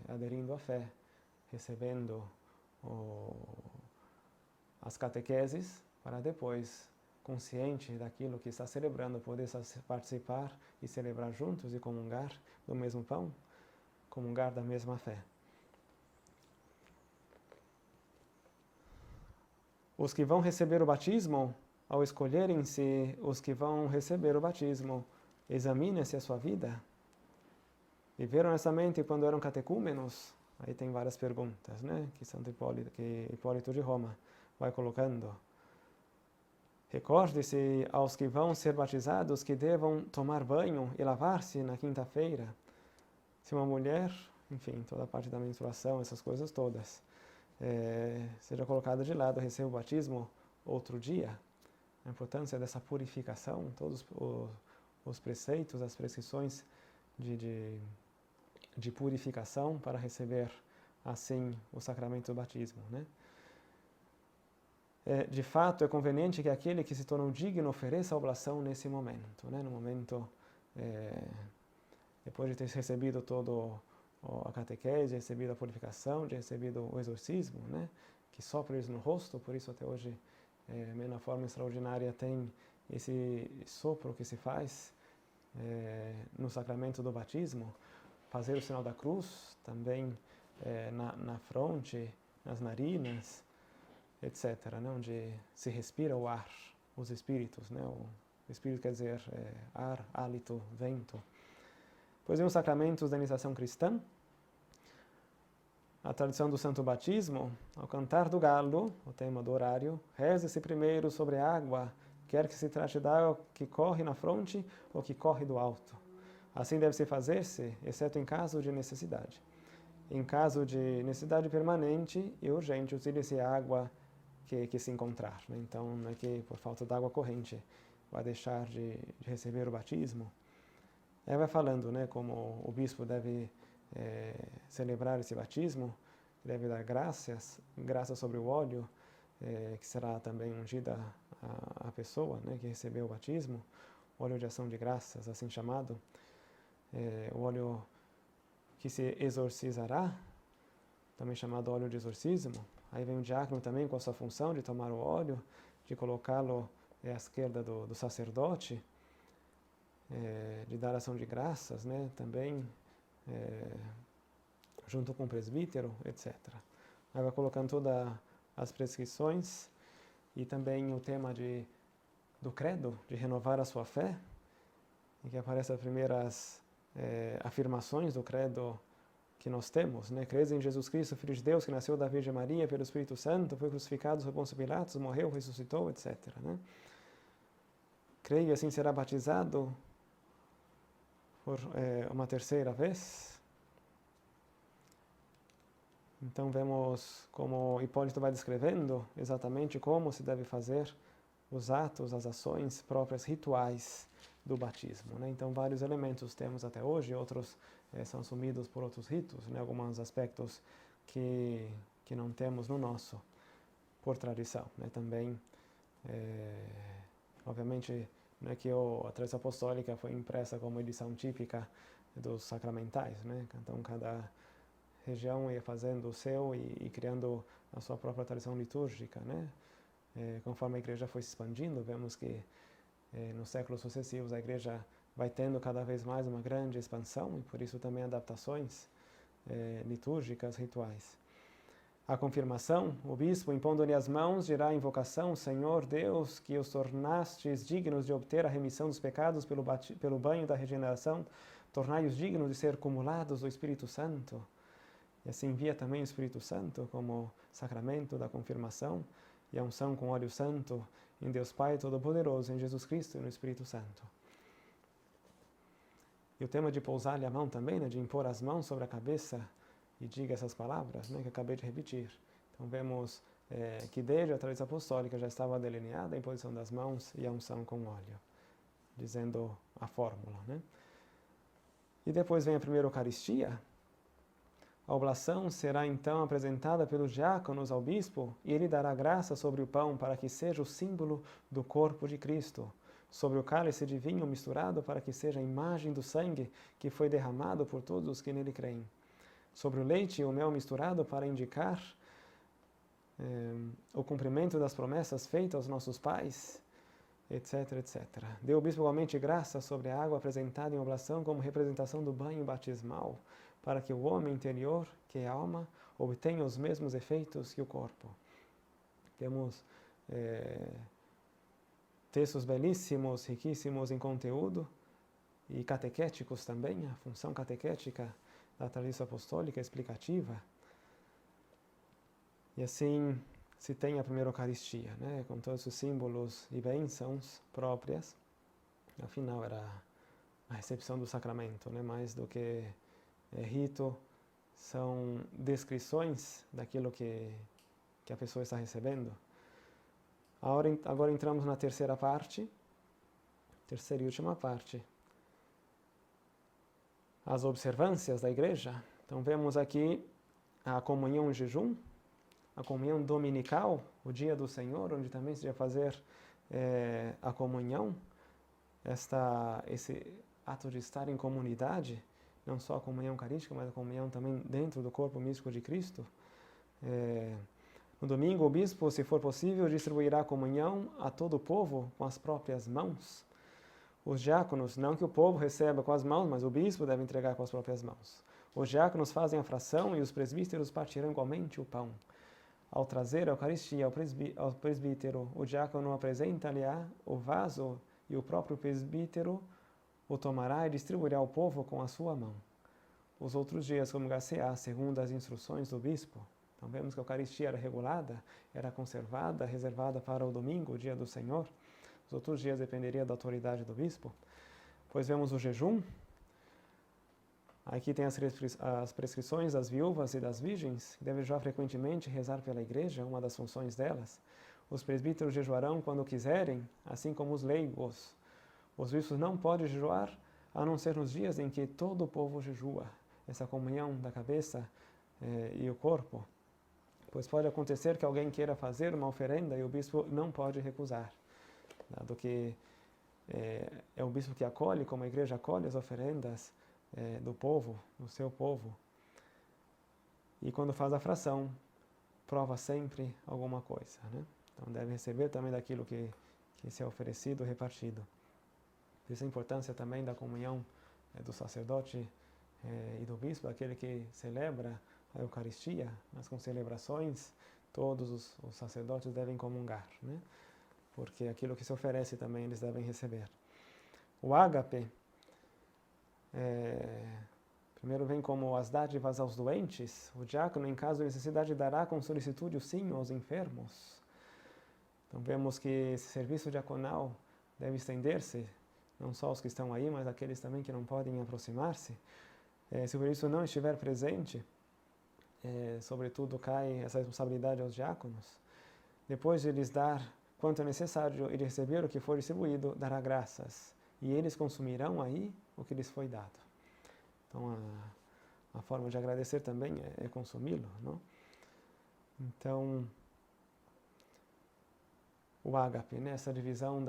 aderindo à fé, recebendo as catequeses, para depois, consciente daquilo que está celebrando, poder participar e celebrar juntos e comungar do mesmo pão, comungar da mesma fé. Os que vão receber o batismo, ao escolherem-se os que vão receber o batismo, examinem-se a sua vida. Viveram honestamente quando eram catecúmenos? Aí tem várias perguntas, né, que Hipólito de Roma vai colocando. Recorde-se aos que vão ser batizados que devam tomar banho e lavar-se na quinta-feira. Se uma mulher, enfim, toda a parte da menstruação, essas coisas todas, seja colocada de lado, receba o batismo outro dia. A importância dessa purificação, todos os preceitos, as prescrições de purificação para receber, assim, o sacramento do batismo, né? De fato, é conveniente que aquele que se tornou digno ofereça a oblação nesse momento, né? No momento, depois de ter recebido todo a catequese, recebido a purificação, de recebido o exorcismo, né? Que sopra eles no rosto, por isso até hoje, na forma extraordinária, tem esse sopro que se faz no sacramento do batismo. Fazer o sinal da cruz, também na fronte, nas narinas, etc., né? Onde se respira o ar, os espíritos, né? O espírito quer dizer ar, hálito, vento. Pois vem os sacramentos da iniciação cristã. A tradição do santo batismo, ao cantar do galo, o tema do horário, reza-se primeiro sobre a água quer que se trate da água que corre na fronte ou que corre do alto. Assim deve-se fazer-se, exceto em caso de necessidade. Em caso de necessidade permanente e urgente, utilize a água que se encontrar. Né? Então, não é que por falta de água corrente vai deixar de receber o batismo. Aí vai falando, né, como o bispo deve celebrar esse batismo, deve dar graças sobre o óleo, que será também ungida a pessoa, né, que recebeu o batismo, óleo de ação de graças, assim chamado, o óleo que se exorcizará, também chamado óleo de exorcismo. Aí vem o diácono também com a sua função de tomar o óleo, de colocá-lo à esquerda do sacerdote, de dar ação de graças, né, também, junto com o presbítero, etc. Aí vai colocando todas as prescrições e também o tema do credo, de renovar a sua fé, em que aparecem as primeiras afirmações do credo que nós temos, né? Credes em Jesus Cristo, Filho de Deus, que nasceu da Virgem Maria pelo Espírito Santo, foi crucificado sob Pôncio Pilatos, morreu, ressuscitou, etc. Né? Creio e assim será batizado por uma terceira vez. Então vemos como Hipólito vai descrevendo exatamente como se deve fazer os atos, as ações próprias, rituais do batismo. Né? Então vários elementos temos até hoje, outros são assumidos por outros ritos, né? Alguns aspectos que não temos no nosso, por tradição. Né? Também, obviamente, não é que a tradição apostólica foi impressa como edição típica dos sacramentais. Né? Então cada região ia fazendo o seu e criando a sua própria tradição litúrgica. Né? Conforme a igreja foi se expandindo, vemos que nos séculos sucessivos a igreja vai tendo cada vez mais uma grande expansão e por isso também adaptações litúrgicas, rituais. A confirmação, o bispo, impondo-lhe as mãos, dirá a invocação: Senhor Deus, que os tornastes dignos de obter a remissão dos pecados pelo banho da regeneração, tornai-os dignos de ser cumulados do Espírito Santo. E assim envia também o Espírito Santo como sacramento da confirmação e a unção com óleo santo em Deus Pai Todo-Poderoso, em Jesus Cristo e no Espírito Santo. E o tema de pousar-lhe a mão também, né, de impor as mãos sobre a cabeça e diga essas palavras, né, que acabei de repetir. Então vemos que desde a tradição apostólica já estava delineada a imposição das mãos e a unção com óleo, dizendo a fórmula. Né? E depois vem a primeira Eucaristia. A oblação será então apresentada pelos diáconos ao bispo e ele dará graça sobre o pão para que seja o símbolo do corpo de Cristo, sobre o cálice de vinho misturado para que seja a imagem do sangue que foi derramado por todos os que nele creem, sobre o leite e o mel misturado para indicar o cumprimento das promessas feitas aos nossos pais, etc, etc. Deu o bispo igualmente graça sobre a água apresentada em oblação como representação do banho batismal, para que o homem interior, que é a alma, obtenha os mesmos efeitos que o corpo. Temos textos belíssimos, riquíssimos em conteúdo e catequéticos também, a função catequética da tradição apostólica explicativa. E assim se tem a primeira Eucaristia, né, com todos os símbolos e bênçãos próprias. Afinal, era a recepção do sacramento, né, mais do que rito, são descrições daquilo que a pessoa está recebendo. Agora entramos na terceira e última parte, as observâncias da igreja. Então vemos aqui a comunhão em jejum, a comunhão dominical, o dia do Senhor, onde também se deve fazer a comunhão, esse ato de estar em comunidade, não só a comunhão eucarística, mas a comunhão também dentro do corpo místico de Cristo. No domingo, o bispo, se for possível, distribuirá a comunhão a todo o povo com as próprias mãos. Os diáconos, não que o povo receba com as mãos, mas o bispo deve entregar com as próprias mãos. Os diáconos fazem a fração e os presbíteros partirão igualmente o pão. Ao trazer a Eucaristia ao presbítero, o diácono apresenta-lhe o vaso e o próprio presbítero o tomará e distribuirá ao povo com a sua mão. Os outros dias comungar-se-á segundo as instruções do bispo. Então vemos que a Eucaristia era regulada, era conservada, reservada para o domingo, o dia do Senhor. Os outros dias dependeria da autoridade do bispo. Depois vemos o jejum. Aqui tem as prescrições das viúvas e das virgens, que devem jejuar frequentemente e rezar pela igreja, uma das funções delas. Os presbíteros jejuarão quando quiserem, assim como os leigos. Os bispos não podem jejuar, a não ser nos dias em que todo o povo jejua. Essa comunhão da cabeça e o corpo. Pois pode acontecer que alguém queira fazer uma oferenda e o bispo não pode recusar, dado que é o bispo que acolhe, como a igreja acolhe as oferendas do povo, do seu povo. E quando faz a fração, prova sempre alguma coisa, né? Então deve receber também daquilo que se é oferecido, repartido. Por isso a importância também da comunhão do sacerdote e do bispo, aquele que celebra a Eucaristia, mas com celebrações, todos os sacerdotes devem comungar, né? Porque aquilo que se oferece também eles devem receber. O ágape, primeiro vem como as dádivas aos doentes. O diácono, em caso de necessidade, dará com solicitude o sim aos enfermos. Então vemos que esse serviço diaconal deve estender-se, não só aos que estão aí, mas aqueles também que não podem aproximar-se. Se por isso não estiver presente, sobretudo cai essa responsabilidade aos diáconos. Depois de lhes dar quanto é necessário e de receber o que for distribuído, dará graças. E eles consumirão aí o que lhes foi dado. Então, a forma de agradecer também é consumi-lo, não? Então, o ágape, né? Essa divisão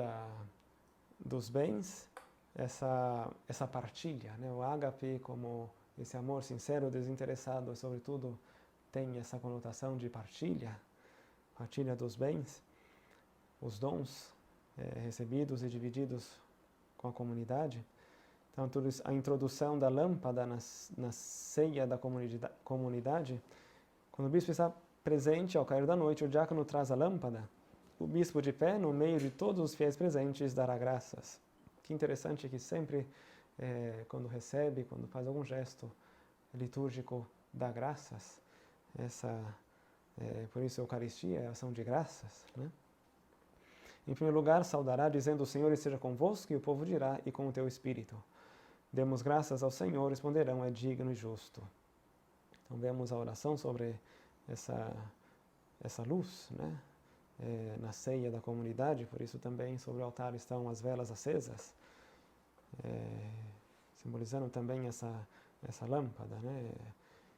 dos bens, essa partilha, né? O ágape, como esse amor sincero, desinteressado, sobretudo, tem essa conotação de partilha dos bens, os dons recebidos e divididos com a comunidade. Então, a introdução da lâmpada na ceia da comunidade, quando o bispo está presente, ao cair da noite, o diácono traz a lâmpada, o bispo de pé, no meio de todos os fiéis presentes, dará graças. Que interessante que sempre, quando recebe, quando faz algum gesto litúrgico, dá graças. Por isso a Eucaristia é ação de graças, né? Em primeiro lugar, saudará, dizendo: o Senhor esteja convosco, e o povo dirá: e com o teu espírito. Demos graças ao Senhor, responderão: é digno e justo. Então vemos a oração sobre essa luz, né? Na ceia da comunidade, por isso também sobre o altar estão as velas acesas, simbolizando também essa lâmpada, né?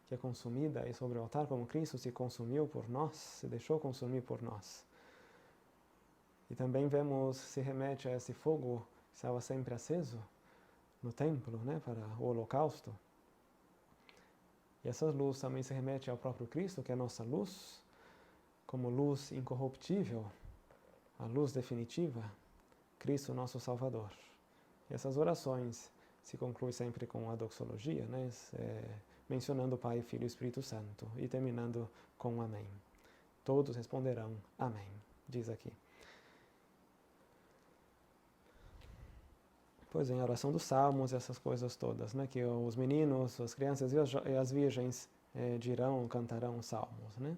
Que é consumida aí sobre o altar, como Cristo se consumiu por nós, se deixou consumir por nós. E também se remete a esse fogo que estava sempre aceso no templo, né, para o holocausto. E essa luz também se remete ao próprio Cristo, que é a nossa luz, como luz incorruptível, a luz definitiva, Cristo nosso Salvador. E essas orações se concluem sempre com a doxologia, né, mencionando o Pai, Filho e Espírito Santo, e terminando com um amém. Todos responderão amém, diz aqui. Pois vem a oração dos salmos, essas coisas todas, né? Que os meninos, as crianças e as virgens dirão, cantarão os salmos, né?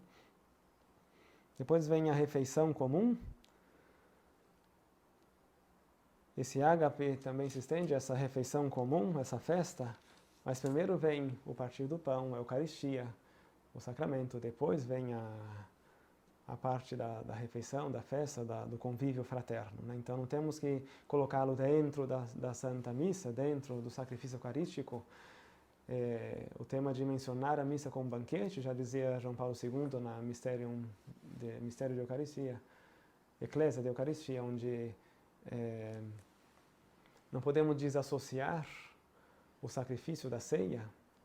Depois vem a refeição comum. Esse ágape também se estende a essa refeição comum, essa festa, mas primeiro vem o partir do pão, a Eucaristia, o sacramento, depois vem a parte da refeição, da festa, do convívio fraterno, né? Então não temos que colocá-lo dentro da Santa Missa, dentro do sacrifício eucarístico. O tema de mencionar a missa como banquete, já dizia João Paulo II na Mistério de Eucaristia, Eclésia de Eucaristia, onde não podemos desassociar o sacrifício da ceia.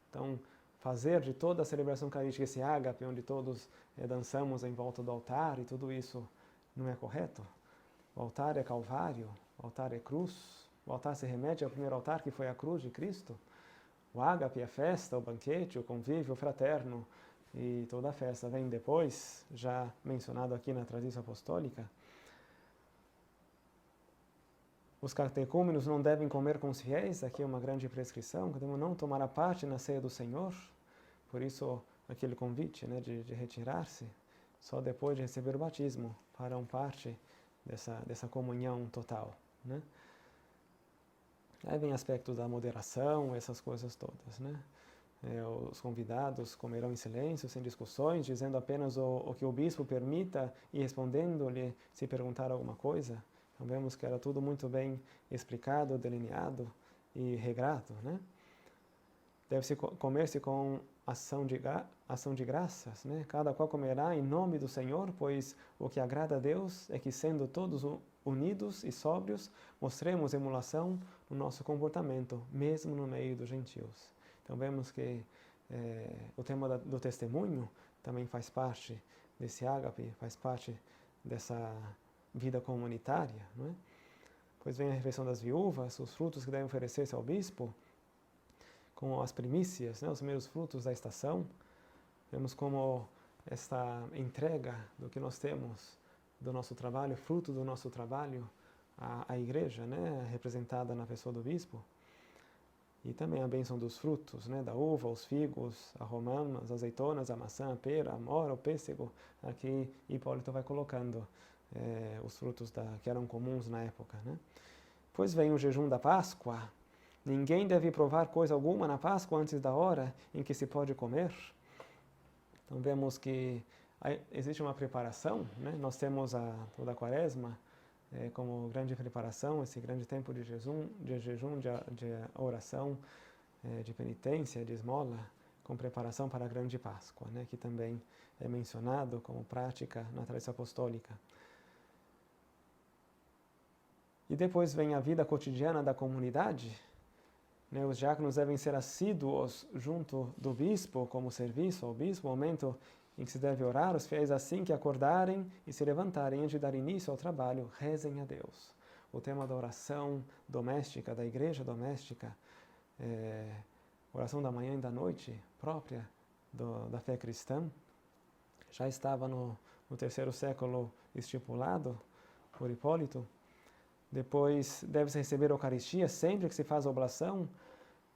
Então, fazer de toda a celebração eucarística esse ágape, onde todos dançamos em volta do altar, e tudo isso não é correto. O altar é Calvário, o altar é cruz, o altar se remete ao primeiro altar, que foi a cruz de Cristo. O ágape é a festa, o banquete, o convívio fraterno, e toda a festa vem depois, já mencionado aqui na tradição apostólica. Os catecúmenos não devem comer com os fiéis, aqui é uma grande prescrição, que devemos não tomar a parte na ceia do Senhor, por isso aquele convite, né, de retirar-se, só depois de receber o batismo farão parte dessa comunhão total, né? Aí vem aspectos da moderação, essas coisas todas, né? Os convidados comerão em silêncio, sem discussões, dizendo apenas o que o bispo permita e respondendo-lhe se perguntar alguma coisa. Então vemos que era tudo muito bem explicado, delineado e regrado, né? Deve-se comer-se com ação de graças, né? Cada qual comerá em nome do Senhor, pois o que agrada a Deus é que, sendo todos unidos e sóbrios, mostremos emulação no nosso comportamento, mesmo no meio dos gentios. Então vemos que o tema do testemunho também faz parte desse ágape, faz parte dessa vida comunitária, não é? Pois vem a refeição das viúvas, os frutos que devem oferecer-se ao bispo, com as primícias, né, os primeiros frutos da estação. Vemos como esta entrega do que nós temos, do nosso trabalho, fruto do nosso trabalho, à igreja, né, representada na pessoa do bispo. E também a bênção dos frutos, né, da uva, os figos, a romã, as azeitonas, a maçã, a pera, a mora, o pêssego. Aqui Hipólito vai colocando os frutos que eram comuns na época, né? Pois vem o jejum da Páscoa. Ninguém deve provar coisa alguma na Páscoa antes da hora em que se pode comer. Então vemos que existe uma preparação, né? Nós temos toda a Quaresma como grande preparação, esse grande tempo de jejum, de oração, de penitência, de esmola, com preparação para a grande Páscoa, né? Que também é mencionado como prática na tradição apostólica. E depois vem a vida cotidiana da comunidade, né? Os diáconos devem ser assíduos junto do bispo, como serviço ao bispo, momento em que se deve orar. Os fiéis, assim que acordarem e se levantarem antes de dar início ao trabalho, rezem a Deus. O tema da oração doméstica, da igreja doméstica, oração da manhã e da noite, própria da fé cristã, já estava no terceiro século estipulado por Hipólito. Depois deve-se receber a Eucaristia sempre que se faz a oblação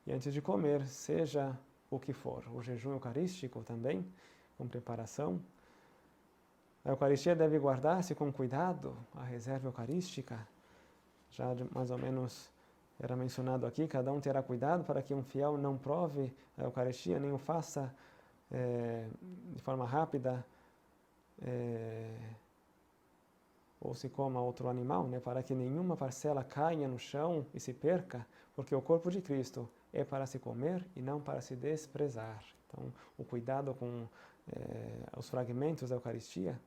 e antes de comer, seja o que for. O jejum eucarístico também, com preparação. A Eucaristia deve guardar-se com cuidado, a reserva eucarística. Já mais ou menos era mencionado aqui, cada um terá cuidado para que um fiel não prove a Eucaristia, nem o faça de forma rápida, ou se coma outro animal, né, para que nenhuma parcela caia no chão e se perca, porque o corpo de Cristo é para se comer e não para se desprezar. Então, o cuidado com os fragmentos da Eucaristia.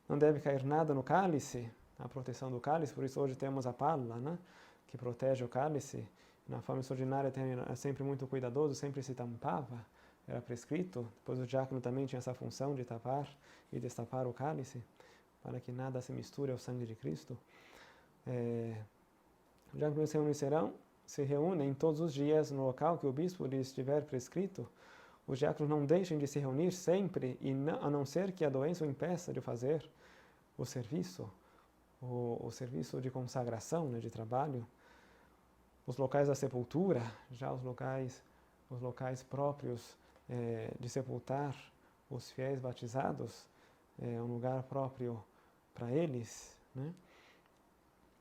Não deve cair nada no cálice, a proteção do cálice, por isso hoje temos a pala, né, que protege o cálice. Na forma extraordinária é sempre muito cuidadoso, sempre se tampava, era prescrito. Depois o diácono também tinha essa função de tapar e destapar o cálice, para que nada se misture ao sangue de Cristo. Os diáconos se reúnem todos os dias no local que o bispo lhes tiver prescrito. Os diáconos não deixem de se reunir sempre, a não ser que a doença o impeça de fazer o serviço, o serviço de consagração, né, de trabalho. Os locais da sepultura, já os locais próprios de sepultar os fiéis batizados, um lugar próprio para eles, né?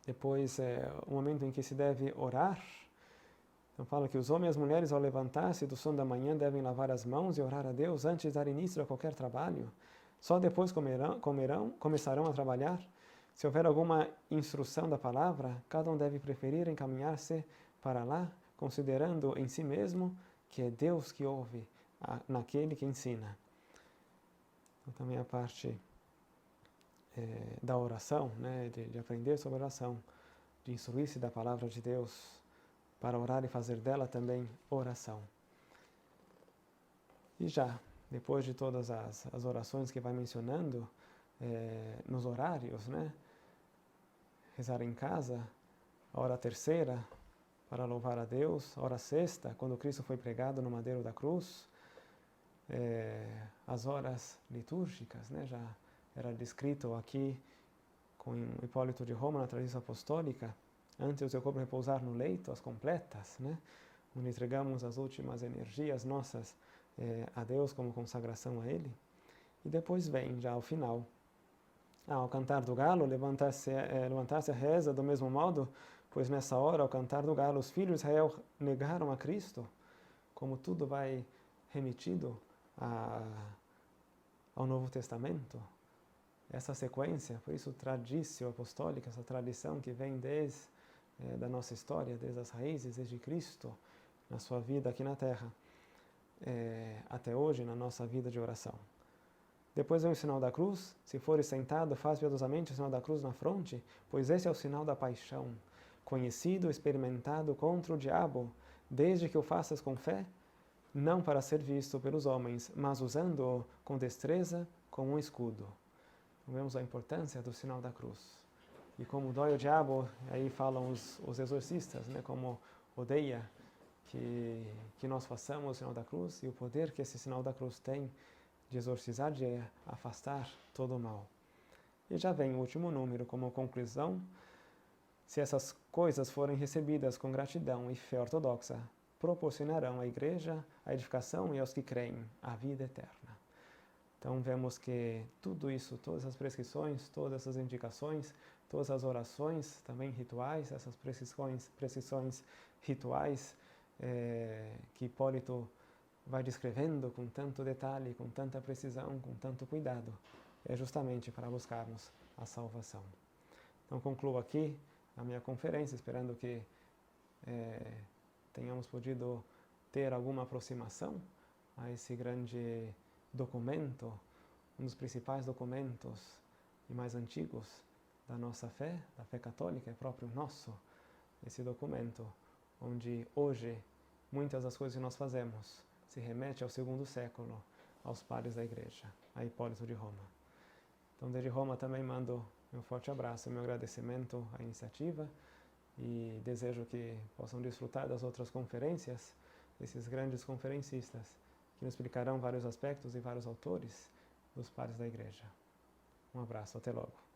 Depois, o momento em que se deve orar. Então fala que os homens e as mulheres, ao levantar-se do sono da manhã, devem lavar as mãos e orar a Deus antes de dar início a qualquer trabalho. Só depois começarão a trabalhar. Se houver alguma instrução da palavra, cada um deve preferir encaminhar-se para lá, considerando em si mesmo que é Deus que ouve naquele que ensina. Então, também a parte da oração, né, de aprender sobre a oração, de instruir-se da palavra de Deus, para orar e fazer dela também oração. E já, depois de todas as orações que vai mencionando, nos horários, né, rezar em casa, a hora terceira, para louvar a Deus, a hora sexta, quando Cristo foi pregado no madeiro da cruz, as horas litúrgicas, né, já era descrito aqui com Hipólito de Roma na tradição apostólica, antes do seu corpo repousar no leito, as completas, né, onde entregamos as últimas energias nossas a Deus como consagração a Ele. E depois vem, já ao final, Ao cantar do galo, levantar-se a reza do mesmo modo, pois nessa hora, ao cantar do galo, os filhos de Israel negaram a Cristo, como tudo vai remetido ao Novo Testamento. Essa sequência, por isso, tradição apostólica, essa tradição que vem desde da nossa história, desde as raízes, desde Cristo, na sua vida aqui na Terra, até hoje, na nossa vida de oração. Depois vem o sinal da cruz. Se fores sentado, faz piedosamente o sinal da cruz na fronte, pois esse é o sinal da paixão, conhecido, experimentado contra o diabo, desde que o faças com fé, não para ser visto pelos homens, mas usando-o com destreza, como um escudo. Então, vemos a importância do sinal da cruz. E como dói o diabo, aí falam os exorcistas, né, como odeia que nós façamos o sinal da cruz, e o poder que esse sinal da cruz tem de exorcizar, de afastar todo o mal. E já vem o último número como conclusão. Se essas coisas forem recebidas com gratidão e fé ortodoxa, proporcionarão à Igreja a edificação e aos que creem a vida eterna. Então vemos que tudo isso, todas as prescrições, todas essas indicações, todas as orações, também rituais, essas prescrições rituais que Hipólito vai descrevendo com tanto detalhe, com tanta precisão, com tanto cuidado, é justamente para buscarmos a salvação. Então concluo aqui a minha conferência, esperando que tenhamos podido ter alguma aproximação a esse grande documento, um dos principais documentos e mais antigos da nossa fé, da fé católica, é próprio nosso, esse documento, onde hoje muitas das coisas que nós fazemos se remete ao segundo século, aos padres da Igreja, a Hipólito de Roma. Então, desde Roma também mando meu forte abraço, meu agradecimento à iniciativa e desejo que possam desfrutar das outras conferências, desses grandes conferencistas, que nos explicarão vários aspectos e vários autores dos padres da Igreja. Um abraço, até logo.